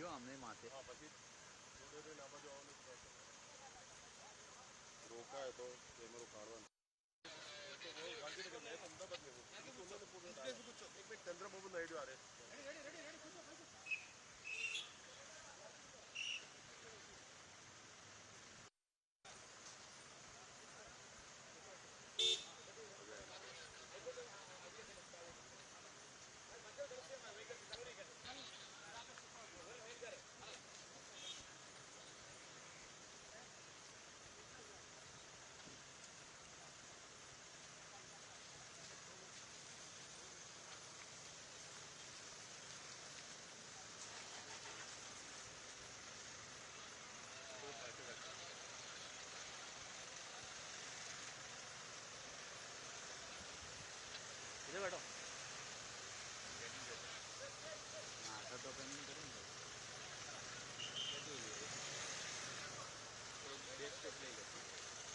જો અમને માથે હા પછી થોડે ના બાજુ આવવાનું રોકાય તો કેમેરો કાઢવાનું ગાંધીનગર में अहमदाबाद में उन्होंने पूरा एक मिनट चंद्रबाबू नायडू आ रहे इधर बैठो आता तो नहीं करूँगा डेट पे ले लेते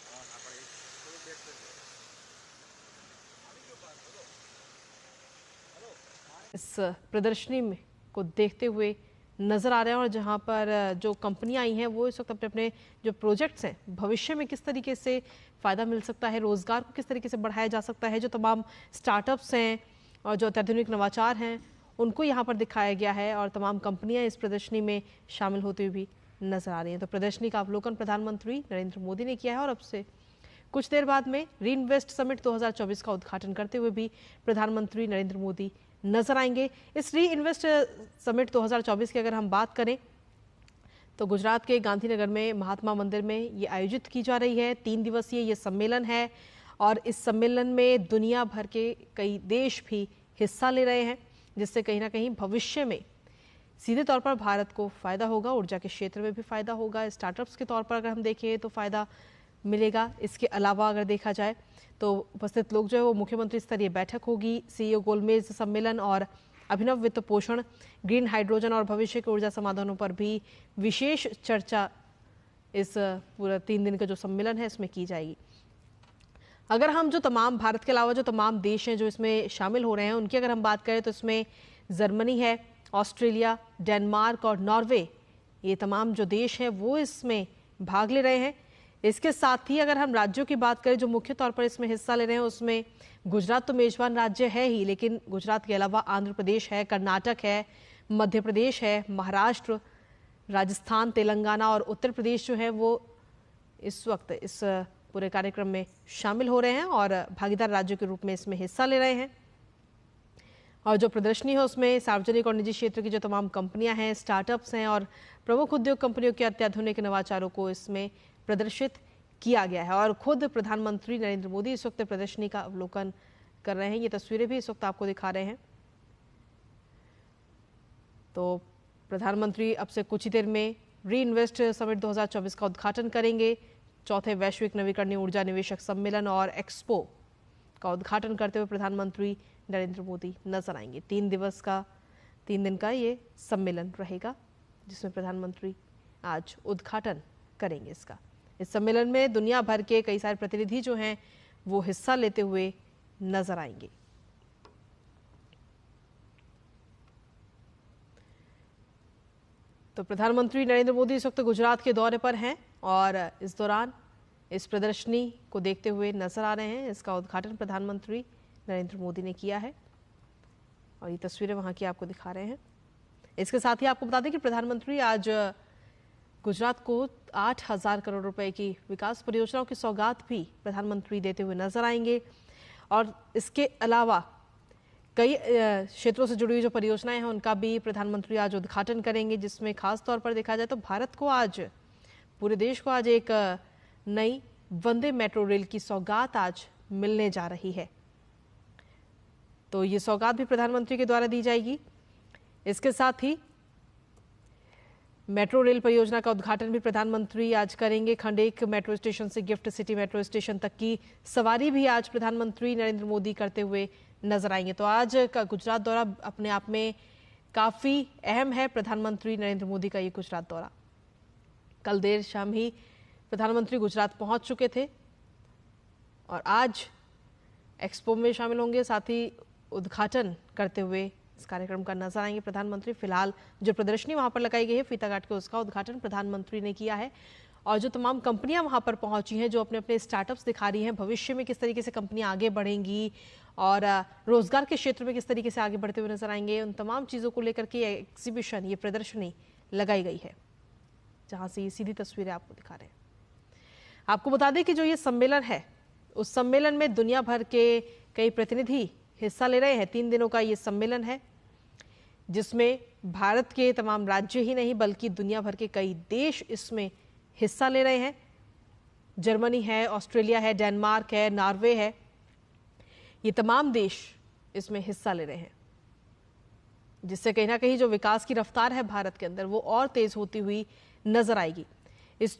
हाँ आपण एक डेट पे इस प्रदर्शनी में को देखते हुए नजर आ रहे हैं और जहां पर जो कंपनियां आई हैं वो इस वक्त अपने अपने जो प्रोजेक्ट्स हैं भविष्य में किस तरीके से फ़ायदा मिल सकता है, रोज़गार को किस तरीके से बढ़ाया जा सकता है, जो तमाम स्टार्टअप्स हैं और जो अत्याधुनिक नवाचार हैं उनको यहाँ पर दिखाया गया है और तमाम कंपनियां इस प्रदर्शनी में शामिल होती हुई भी नजर आ रही हैं। तो प्रदर्शनी का अवलोकन प्रधानमंत्री नरेंद्र मोदी ने किया है और अब से कुछ देर बाद में री इन्वेस्ट समिट 2024 का उद्घाटन करते हुए भी प्रधानमंत्री नरेंद्र मोदी नजर आएंगे। इस री इन्वेस्ट समिट 2024 की अगर हम बात करें तो गुजरात के गांधीनगर में महात्मा मंदिर में ये आयोजित की जा रही है। 3 दिवसीय ये सम्मेलन है और इस सम्मेलन में दुनिया भर के कई देश भी हिस्सा ले रहे हैं, जिससे कहीं ना कहीं भविष्य में सीधे तौर पर भारत को फायदा होगा, ऊर्जा के क्षेत्र में भी फायदा होगा, स्टार्टअप्स के तौर पर अगर हम देखें तो फायदा मिलेगा। इसके अलावा अगर देखा जाए तो उपस्थित लोग जो है वो मुख्यमंत्री स्तरीय बैठक होगी, सीईओ गोलमेज सम्मेलन और अभिनव वित्त पोषण, ग्रीन हाइड्रोजन और भविष्य के ऊर्जा समाधानों पर भी विशेष चर्चा इस पूरा 3 दिन का जो सम्मेलन है इसमें की जाएगी। अगर हम जो तमाम भारत के अलावा जो तमाम देश हैं जो इसमें शामिल हो रहे हैं उनकी अगर हम बात करें तो इसमें जर्मनी है, ऑस्ट्रेलिया, डेनमार्क और नॉर्वे, ये तमाम जो देश हैं वो इसमें भाग ले रहे हैं। इसके साथ ही अगर हम राज्यों की बात करें जो मुख्य तौर पर इसमें हिस्सा ले रहे हैं उसमें गुजरात तो मेजबान राज्य है ही, लेकिन गुजरात के अलावा आंध्र प्रदेश है, कर्नाटक है, मध्य प्रदेश है, महाराष्ट्र, राजस्थान, तेलंगाना और उत्तर प्रदेश जो है वो इस वक्त इस पूरे कार्यक्रम में शामिल हो रहे हैं और भागीदार राज्यों के रूप में इसमें हिस्सा ले रहे हैं। और जो प्रदर्शनी है उसमें सार्वजनिक और निजी क्षेत्र की जो तमाम कंपनियां हैं, स्टार्टअप्स हैं और प्रमुख उद्योग कंपनियों के अत्याधुनिक नवाचारों को इसमें प्रदर्शित किया गया है। और खुद प्रधानमंत्री नरेंद्र मोदी इस वक्त प्रदर्शनी का अवलोकन कर रहे हैं। ये तस्वीरें भी इस वक्त आपको दिखा रहे हैं। तो प्रधानमंत्री अब से कुछ ही देर में री इन्वेस्ट समिट 2024 का उद्घाटन करेंगे। चौथे वैश्विक नवीकरणीय ऊर्जा निवेशक सम्मेलन और एक्सपो का उद्घाटन करते हुए प्रधानमंत्री नरेंद्र मोदी नजर आएंगे। 3 दिन का ये सम्मेलन रहेगा जिसमें प्रधानमंत्री आज उद्घाटन करेंगे इसका। इस सम्मेलन में दुनिया भर के कई सारे प्रतिनिधि जो हैं वो हिस्सा लेते हुए नजर आएंगे। तो प्रधानमंत्री नरेंद्र मोदी इस वक्त गुजरात के दौरे पर हैं और इस दौरान इस प्रदर्शनी को देखते हुए नजर आ रहे हैं। इसका उद्घाटन प्रधानमंत्री नरेंद्र मोदी ने किया है और ये तस्वीरें वहां की आपको दिखा रहे हैं। इसके साथ ही आपको बता दें कि प्रधानमंत्री आज गुजरात को 8,000 करोड़ रुपए की विकास परियोजनाओं की सौगात भी प्रधानमंत्री देते हुए नजर आएंगे और इसके अलावा कई क्षेत्रों से जुड़ी हुई जो परियोजनाएं हैं उनका भी प्रधानमंत्री आज उद्घाटन करेंगे, जिसमें खास तौर पर देखा जाए तो भारत को आज, पूरे देश को आज एक नई वंदे मेट्रो रेल की सौगात आज मिलने जा रही है। तो ये सौगात भी प्रधानमंत्री के द्वारा दी जाएगी। इसके साथ ही मेट्रो रेल परियोजना का उद्घाटन भी प्रधानमंत्री आज करेंगे। खंड 1 मेट्रो स्टेशन से गिफ्ट सिटी मेट्रो स्टेशन तक की सवारी भी आज प्रधानमंत्री नरेंद्र मोदी करते हुए नजर आएंगे। तो आज का गुजरात दौरा अपने आप में काफी अहम है। प्रधानमंत्री नरेंद्र मोदी का ये गुजरात दौरा, कल देर शाम ही प्रधानमंत्री गुजरात पहुंच चुके थे और आज एक्सपो में शामिल होंगे, साथ ही उद्घाटन करते हुए इस कार्यक्रम का नजर आएंगे प्रधानमंत्री। फिलहाल जो प्रदर्शनी वहां पर लगाई गई है फीता काट के, उसका उद्घाटन प्रधानमंत्री ने किया है और जो तमाम कंपनियां वहां पर पहुंची हैं, जो अपने अपने स्टार्टअप्स दिखा रही हैं, भविष्य में किस तरीके से कंपनियां आगे बढ़ेंगी और रोजगार के क्षेत्र में किस तरीके से आगे बढ़ते हुए नजर आएंगे, उन तमाम चीज़ों को लेकर के एग्जीबिशन, ये प्रदर्शनी लगाई गई है, जहां से ये सीधी तस्वीरें आपको दिखा रहे हैं। आपको बता दें कि जो ये सम्मेलन है, उस सम्मेलन में दुनिया भर के कई प्रतिनिधि हिस्सा ले रहे हैं। 3 दिनों का ये सम्मेलन है, जिसमें भारत के तमाम राज्य ही नहीं बल्कि दुनिया भर के कई देश इसमें हिस्सा ले रहे हैं। जर्मनी है, ऑस्ट्रेलिया है, डेनमार्क है, नॉर्वे है, ये तमाम देश इसमें हिस्सा ले रहे हैं, जिससे कहीं ना कहीं जो विकास की रफ्तार है भारत के अंदर वो और तेज होती हुई नजर आएगी।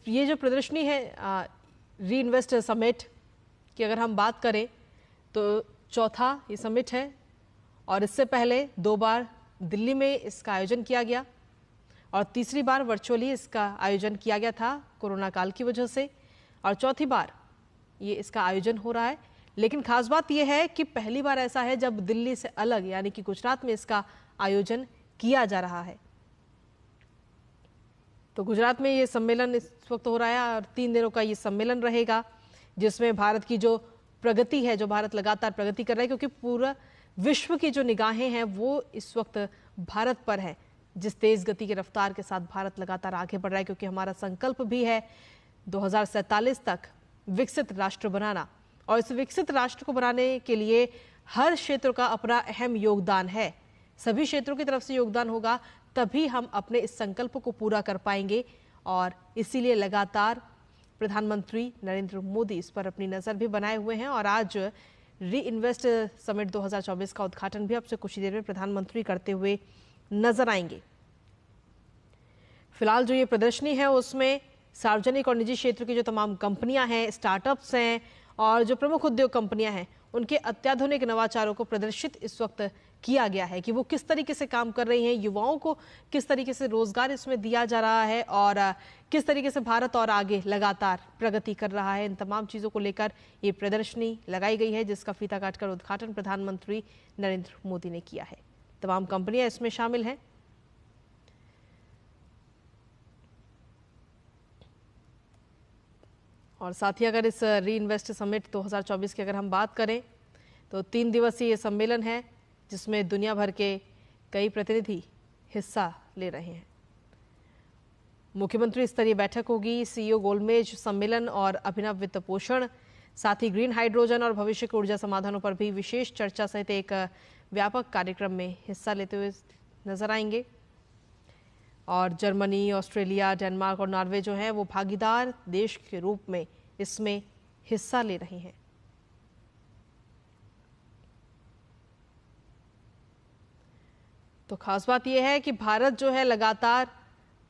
ये जो प्रदर्शनी है री इन्वेस्ट समिट की अगर हम बात करें तो चौथा ये समिट है और इससे पहले 2 बार दिल्ली में इसका आयोजन किया गया और तीसरी बार वर्चुअली इसका आयोजन किया गया था कोरोना काल की वजह से, और चौथी बार ये इसका आयोजन हो रहा है। लेकिन खास बात यह है कि पहली बार ऐसा है जब दिल्ली से अलग यानी कि गुजरात में इसका आयोजन किया जा रहा है। तो गुजरात में ये सम्मेलन इस वक्त हो रहा है और 3 दिनों का ये सम्मेलन रहेगा, जिसमें भारत की जो प्रगति है, जो भारत लगातार प्रगति कर रहा है, क्योंकि पूरा विश्व की जो निगाहें हैं वो इस वक्त भारत पर है। जिस तेज गति की रफ्तार के साथ भारत लगातार आगे बढ़ रहा है, क्योंकि हमारा संकल्प भी है 2047 तक विकसित राष्ट्र बनाना, और इस विकसित राष्ट्र को बनाने के लिए हर क्षेत्र का अपना अहम योगदान है। सभी क्षेत्रों की तरफ से योगदान होगा तभी हम अपने इस संकल्प को पूरा कर पाएंगे, और इसीलिए लगातार प्रधानमंत्री नरेंद्र मोदी इस पर अपनी नजर भी बनाए हुए हैं। और आज री इन्वेस्ट समिट 2024 का उद्घाटन भी अब से कुछ ही देर में प्रधानमंत्री करते हुए नजर आएंगे। फिलहाल जो ये प्रदर्शनी है उसमें सार्वजनिक और निजी क्षेत्र की जो तमाम कंपनियां हैं, स्टार्टअप्स हैं और जो प्रमुख उद्योग कंपनियां हैं, उनके अत्याधुनिक नवाचारों को प्रदर्शित इस वक्त किया गया है कि वो किस तरीके से काम कर रही हैं, युवाओं को किस तरीके से रोजगार इसमें दिया जा रहा है और किस तरीके से भारत और आगे लगातार प्रगति कर रहा है। इन तमाम चीज़ों को लेकर ये प्रदर्शनी लगाई गई है, जिसका फीता काटकर उद्घाटन प्रधानमंत्री नरेंद्र मोदी ने किया है। तमाम कंपनियां इसमें शामिल हैं। और साथ ही अगर इस री इन्वेस्ट समिट 2024 की अगर हम बात करें तो 3 दिवसीय ये सम्मेलन है, जिसमें दुनिया भर के कई प्रतिनिधि हिस्सा ले रहे हैं। मुख्यमंत्री स्तरीय बैठक होगी, सीईओ गोलमेज सम्मेलन और अभिनव वित्त पोषण, साथ ही ग्रीन हाइड्रोजन और भविष्य के ऊर्जा समाधानों पर भी विशेष चर्चा सहित एक व्यापक कार्यक्रम में हिस्सा लेते हुए नजर आएंगे। और जर्मनी, ऑस्ट्रेलिया, डेनमार्क और नॉर्वे जो हैं वो भागीदार देश के रूप में इसमें हिस्सा ले रहे हैं। तो खास बात यह है कि भारत जो है लगातार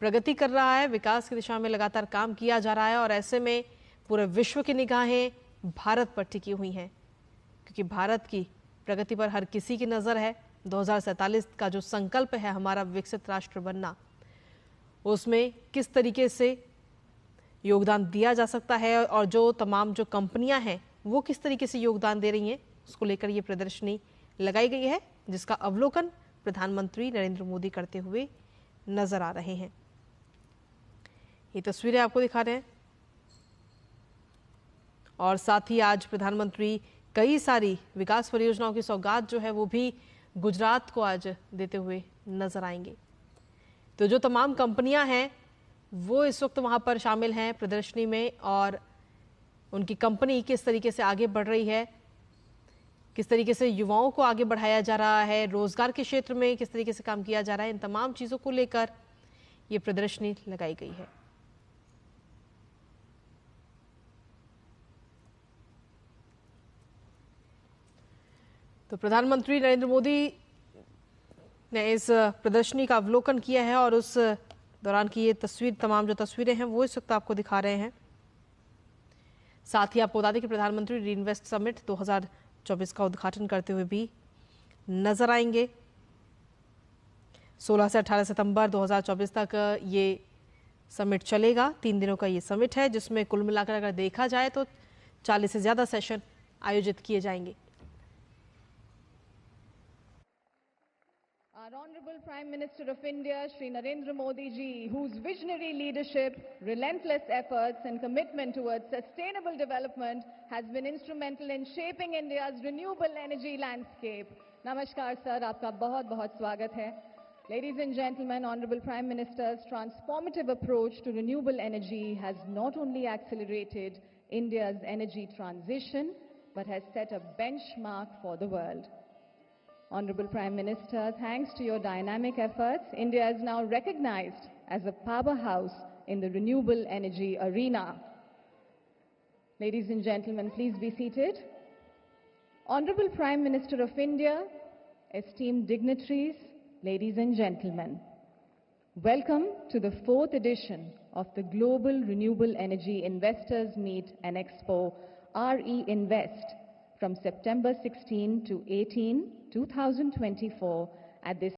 प्रगति कर रहा है, विकास की दिशा में लगातार काम किया जा रहा है और ऐसे में पूरे विश्व की निगाहें भारत पर टिकी हुई हैं, क्योंकि भारत की प्रगति पर हर किसी की नज़र है। 2047 का जो संकल्प है हमारा विकसित राष्ट्र बनना, उसमें किस तरीके से योगदान दिया जा सकता है और जो तमाम जो कंपनियां हैं वो किस तरीके से योगदान दे रही हैं, उसको लेकर ये प्रदर्शनी लगाई गई है, जिसका अवलोकन प्रधानमंत्री नरेंद्र मोदी करते हुए नजर आ रहे हैं। ये तस्वीरें आपको दिखा रहे हैं और साथ ही आज प्रधानमंत्री कई सारी विकास परियोजनाओं की सौगात जो है वो भी गुजरात को आज देते हुए नजर आएंगे। तो जो तमाम कंपनियां हैं वो इस वक्त वहां पर शामिल हैं प्रदर्शनी में और उनकी कंपनी किस तरीके से आगे बढ़ रही है, किस तरीके से युवाओं को आगे बढ़ाया जा रहा है, रोजगार के क्षेत्र में किस तरीके से काम किया जा रहा है, इन तमाम चीज़ों को लेकर ये प्रदर्शनी लगाई गई है। तो प्रधानमंत्री नरेंद्र मोदी ने इस प्रदर्शनी का अवलोकन किया है और उस दौरान की ये तस्वीर, तमाम जो तस्वीरें हैं वो इस वक्त आपको दिखा रहे हैं। साथ ही आपको बता दें कि प्रधानमंत्री री इन्वेस्ट समिट 2024 का उद्घाटन करते हुए भी नजर आएंगे। 16 से 18 सितंबर 2024 तक ये समिट चलेगा। 3 दिनों का ये समिट है, जिसमें कुल मिलाकर अगर देखा जाए तो 40 से ज़्यादा सेशन आयोजित किए जाएंगे। Our Honorable Prime Minister of India, Shri Narendra Modi ji, whose visionary leadership, relentless efforts and commitment towards sustainable development has been instrumental in shaping India's renewable energy landscape. Namaskar sir, आपका बहुत-बहुत स्वागत है. Ladies and gentlemen, Honorable Prime Minister's transformative approach to renewable energy has not only accelerated India's energy transition, but has set a benchmark for the world. Honorable Prime Minister, thanks to your dynamic efforts, India is now recognized as a powerhouse in the renewable energy arena. Ladies and gentlemen, please be seated. Honorable Prime Minister of India, esteemed dignitaries, ladies and gentlemen, welcome to the 4th edition of the Global Renewable Energy Investors Meet and Expo, RE-Invest, from September 16 to 18, 2024 at this